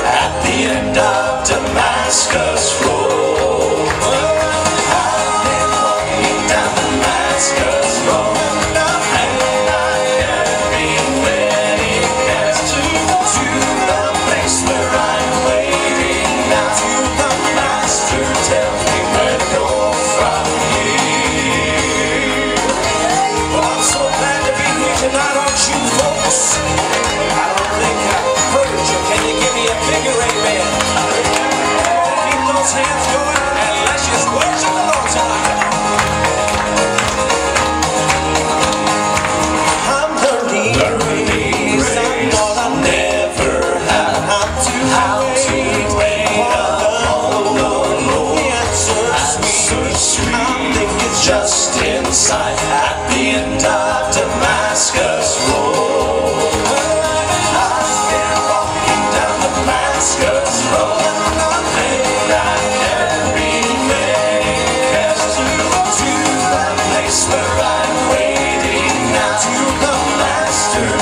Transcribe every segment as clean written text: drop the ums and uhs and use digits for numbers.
At the end of Damascus Road, I've been walking down Damascus Road, and I have been waiting to the place where I'm waiting now. The Master tells me where to go from here. Well, I'm so glad to be here tonight, aren't you folks? I don't think I've heard you. Can you give me a figure amen? Keep those hands going and let's just worship the Lord tonight. I'm learning grace. I thought I never had how to wait upon the Lord. The answer's sweet. I think it's just inside at the end of Damascus Road.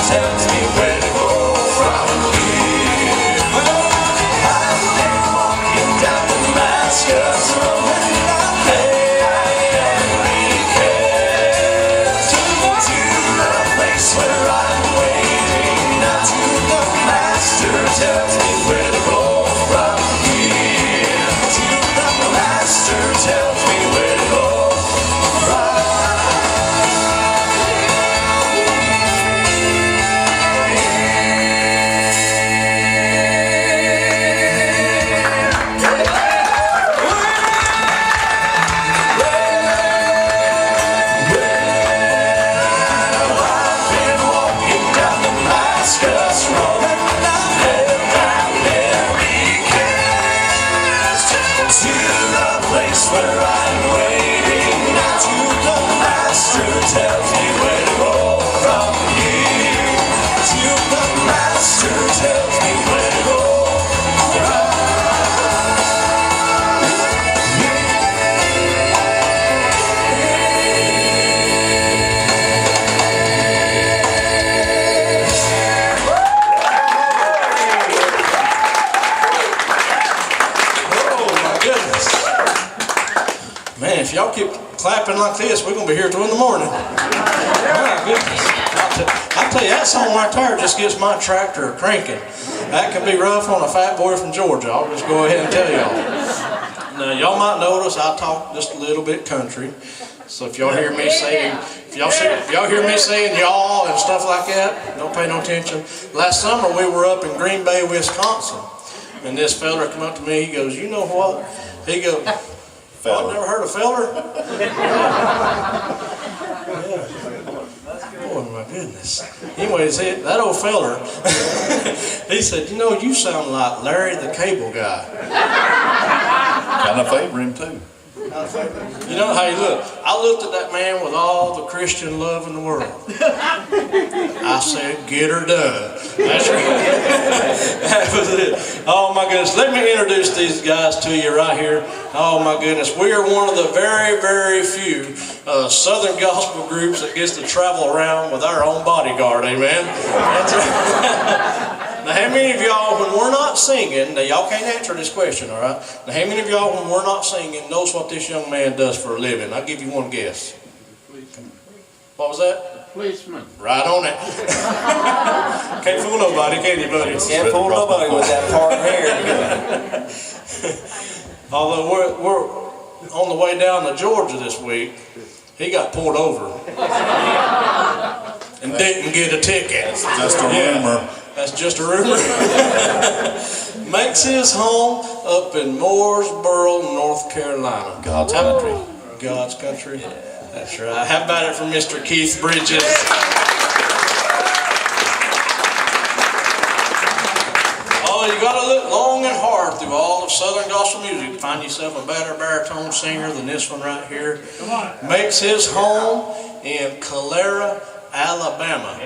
Tells me where to go from here. I've been walking down Damascus Road, and I am recast to the place where I'm waiting now. The Master tells me where to go from here. The Master tells me where to go from here. Where I'm waiting now. The Master tells me where to go from here. The Master tells me where to go from Oh my goodness. Man, if y'all keep clapping like this, we're going to be here till in the morning. My goodness. I'll tell you, that song right there just gets my tractor cranking. That can be rough on a fat boy from Georgia. I'll just go ahead and tell y'all. Now, y'all might notice I talk just a little bit country. So if y'all hear me saying, if y'all hear me saying y'all and stuff like that, don't pay no attention. Last summer we were up in Green Bay, Wisconsin. And this fella come up to me, he goes, you know what? He goes, I've never heard of feller. Yeah. Boy, my goodness. Anyways, that old feller, he said, you know, you sound like Larry the Cable Guy. Kind of favor him too. You know how you look. I looked at that man with all the Christian love in the world. I said, get her done. That's right. That was it. Oh my goodness. Let me introduce these guys to you right here. Oh my goodness. We are one of the very, very few Southern gospel groups that gets to travel around with our own bodyguard. Amen. That's right. Now, how many of y'all, when we're not singing, now y'all can't answer this question, all right? Now, how many of y'all, when we're not singing, knows what this young man does for a living? I'll give you one guess. What was that? Policeman. Right on it. Can't fool nobody, can you, buddy? Can't fool nobody with that part hair. Although we're on the way down to Georgia this week, he got pulled over and didn't get a ticket. Just a rumor. That's just a rumor. Makes his home up in Mooresboro, North Carolina. God's country. God's country. Yeah. That's right. How about it for Mr. Keith Bridges? Oh, you got to look long and hard through all of Southern gospel music to find yourself a better baritone singer than this one right here. Makes his home in Calera, Alabama.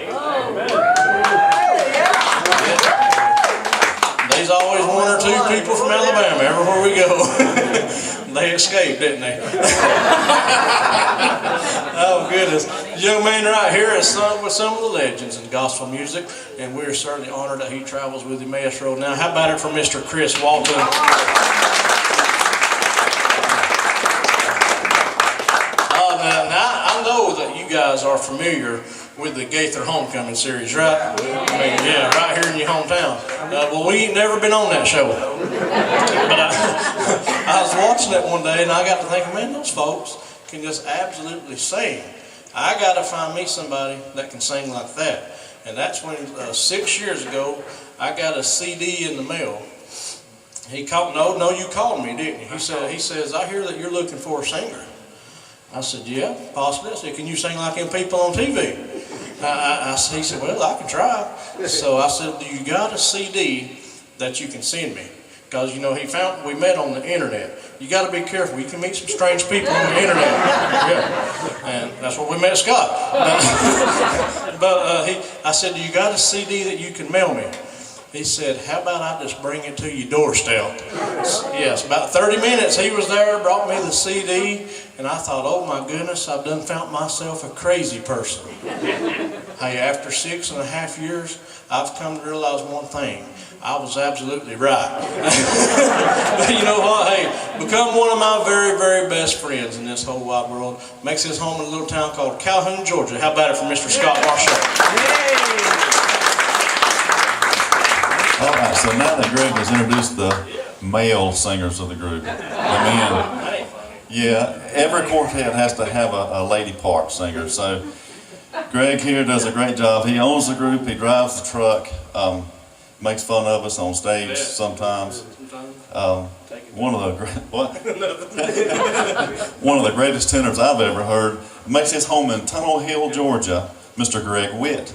There's always one or two people from Alabama everywhere we go. They escaped, didn't they? Oh, goodness. The young man right here is sung with some of the legends in gospel music, and we're certainly honored that he travels with the Emmaus Road. Now, how about it for Mr. Chris Walton? Now, I know that you guys are familiar with the Gaither Homecoming series, right? I mean, yeah, right here in your hometown. Well, we ain't never been on that show. But I was watching it one day, and I got to thinking, man, those folks can just absolutely sing. I got to find me somebody that can sing like that. And that's when 6 years ago, I got a CD in the mail. He called, no, you called me, didn't you? He says, I hear that you're looking for a singer. I said, yeah, possibly. I said, can you sing like them people on TV? He said, well, I can try. So I said, do you got a CD that you can send me? Because, you know, we met on the internet. You got to be careful. You can meet some strange people on the internet. Yeah. And that's where we met Scott. I said, do you got a CD that you can mail me? He said, how about I just bring it to your doorstep? Yes, about 30 minutes he was there, brought me the CD, and I thought, oh my goodness, I've done found myself a crazy person. Hey, after 6.5 years, I've come to realize one thing. I was absolutely right. But you know what? Hey, become one of my very, very best friends in this whole wide world. Makes his home in a little town called Calhoun, Georgia. How about it for Mr. Scott Marshall? All right, so now that Greg has introduced the male singers of the group, the men, yeah, every quartet has to have a lady part singer. So Greg here does a great job. He owns the group, he drives the truck, makes fun of us on stage sometimes. One of the greatest tenors I've ever heard. Makes his home in Tunnel Hill, Georgia, Mr. Greg Witt.